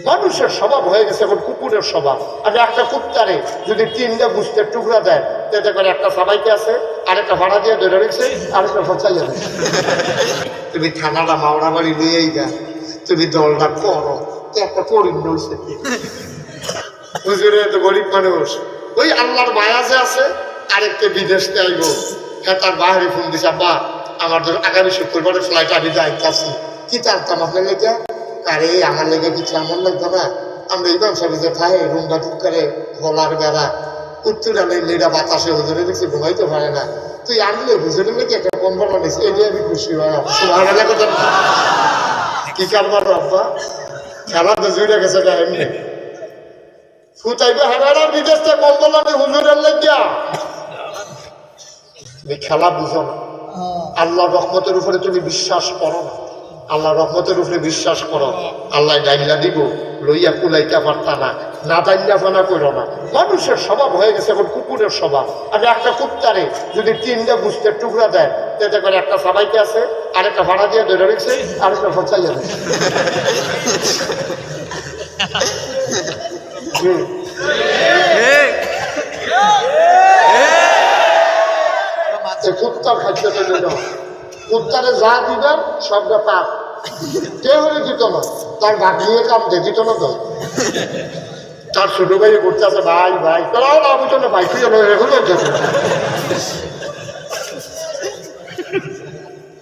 মানুষের স্বভাব হয়ে গেছে এখন কুকুরের স্বভাব। আমি একটা কুত্তারে যদি 3টা গুস্তের টুকরা দেয়, তাতে করে একটা সবাইকে আছে, আরেকটা ভাড়া দিয়ে ধরে রেখেছে, আরেকটা ফচাইয়া দিচ্ছে। তুমি থানাটা মাওড়া বাড়ি নিয়েই গা, তুমি দলটা করো, একটা পরিণ হয়েছে। হুজুরে তো গরিব মানুষ, ওই আল্লাহর মায়া যে আছে, আরেকটা বিদেশ আইব, হ্যাঁ তার বাহারি ফোন দিছে, আব্বা আমার ধর আগামী শুক্রবারের ফ্লাইট আমি যাইতাছি, কি জানতাম আপনার লেগে? আরে আমার লেগে কিছু আমার লাগতো না, আমরা ইমাম সাহেব যে খাই রুমটা টুক করে গলার বেড়া উত্তরা লেডা বাতাসে হুজুরে দেখছি ঘুমাইতে পারে না, তুই আনলে হুজুরে লেগে একটা কম্বল আনিস, এই আমি খুশি হয়। কি কারবার আব্বা, খেলা তো জুড়ে গেছে না এমনি ফুটাইবে হারারা বিদেশ থেকে কম্বল আনে হুজুরের লেগিয়া। তুমি খেলা বুঝো না, আল্লাহ রহমতের উপরে তুমি বিশ্বাস করো না, আল্লাহ রহমতের উপরে বিশ্বাস করো, আল্লাহ ডাইলা দিব, লইয়া কুলাইতে পারতা না, না ডাইলা ফানা করো না। মানুষের স্বভাব হয়ে গেছে এখন কুকুরের স্বভাব। আমি একটা কুত্তারে যদি 3টা গুস্তের টুকরা দেয়, তাতে করে একটা সবাইকে আছে, আরেকটা ভাড়া দিয়ে ধরে রেখেছে, আরেকটা ফচাইয়া দিচ্ছে। কুত্তার খাদ্য কুত্তারে যা দিবেন সবটা পাপ, কেউ দিত না, তার ভাগ নিয়ে কামতে দিত না তো। তার ছোট ভাই করতে আছে, ভাই ভাই তোরাও না বুঝো না, ভাই তুই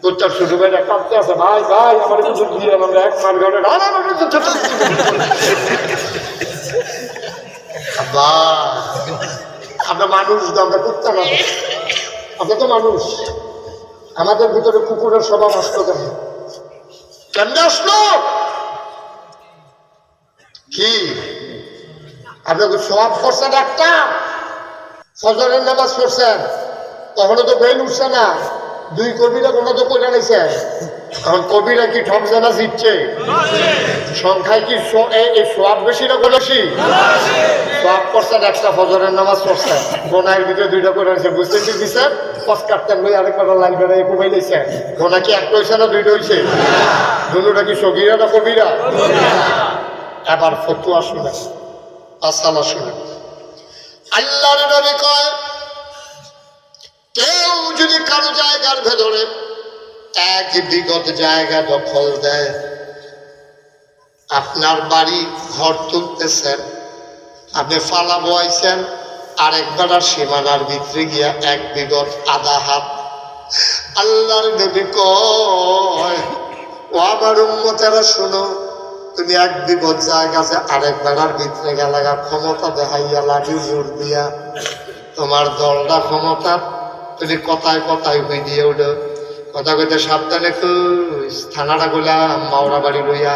কুত্তার ছোট ভাইরা কামতে আছে, ভাই ভাই আমার কিছু দিয়ে আমরা এক মার ঘরে আমরা মানুষ, আমরা কুত্তা না, আমরা তো মানুষ। আমাদের ভিতরে কুকুরের স্বভাব আসলো কেন? কেমনে আসলো? কি আপনি সব করছেন, একটা ফজরের নামাজ পড়ছেন, তখনও তো বেল উঠছে না, 2 কবিরা কোনো তো করে নিছে, এখন কবিরা কি ঠক জানা জিতছে? সংখ্যায় কি এই সোয়াব বেশি না বেশি? সোয়াব করছেন, একটা ফজরের নামাজ পড়ছেন, গোনার ভিতরে 2টা করে নিছে, বুঝতে দিচ্ছেন, পথ কাটতেন লই আরেকটা লাইন বেড়াই কমাই নিছে, গোনা কি একটা হয়েছে না 2টা হয়েছে? দুটা কি সগীরা না কবিরা? এবার ফতুয়া শুনে, মাসালা শুনে, আল্লাহর নবী কয়, কেউ যদি কারো জায়গার ভেতরে এক বিগত জায়গা দখল দেয়, আপনার বাড়ি ঘর তুলতেছেন, আপনি ফালা বয়াইছেন, আরেকবার সীমানার ভিতরে গিয়া 1 বিগত আধা হাত, আল্লাহর নবী কয়, ও আমার উম্মতেরা শোনো, তুমি 1 বিগত জায়গা আছে আরেকবার ভিতরে গেলাগা ক্ষমতা দেখাইয়া লাগি জোর দিয়া, তোমার দলটা ক্ষমতা, তুমি কথায় কথায় হই দিয়ে উঠো, কথা কইতে সাবধানে কইস, থানাটা গেলাম মাওড়া বাড়ি লইয়া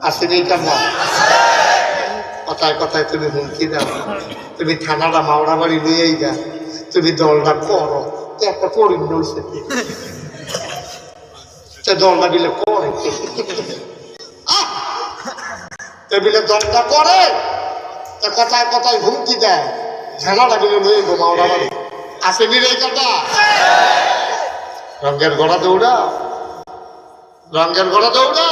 আসেনি কেমন? কথায় কথায় তুমি হুমকি দাও, তুমি থানাটা মাওড়া বাড়ি লইয়াই গা, তুমি দলটা করো, একটা পরিণ হয়েছে, দলটা দিলে করে, টেবিলে দলটা করে, কথায় কথায় হুমকি দেয়, ঝাঁড়া দিলে লইয়ে গো মাওড়া বাড়ি আসেনি রে কথা। রঙের গড়া দৌড়া, রঙের গড়া দৌড়া।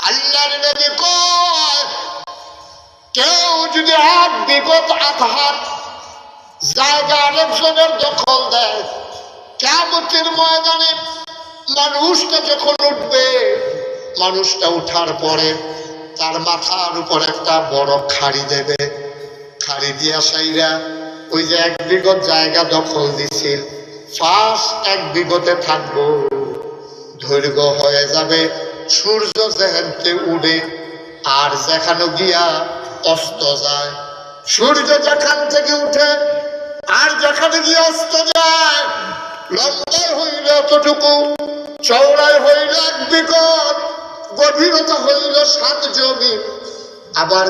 আল্লাহর নবী কয়, কেউ যদি 1 বিগত আধার জায়গা আরেকজনের দখল দেয়, কিয়ামতের ময়দানে মানুষটা যখন উঠবে, মানুষটা উঠার পরে তার মাথার উপর একটা বড় খাড়ি দেবে, খাড়ি দিয়া সাইরা ওই যে 1 বিগত জায়গা দখল দিছিল, ফার্স্ট 1 বিগতে থাকবো, দৈর্ঘ্য হয়ে যাবে সূর্য যেখানতে উঠে আর যেখানে গিয়া অস্ত যায়, সূর্য যেখান থেকে উঠে আর যেখানে গিয়ে অস্ত যায়, লম্বায় হইল এতটুকু, চওড়ায় হইল 1 বিগত, গভীরতা হইল 7 জমি, আবার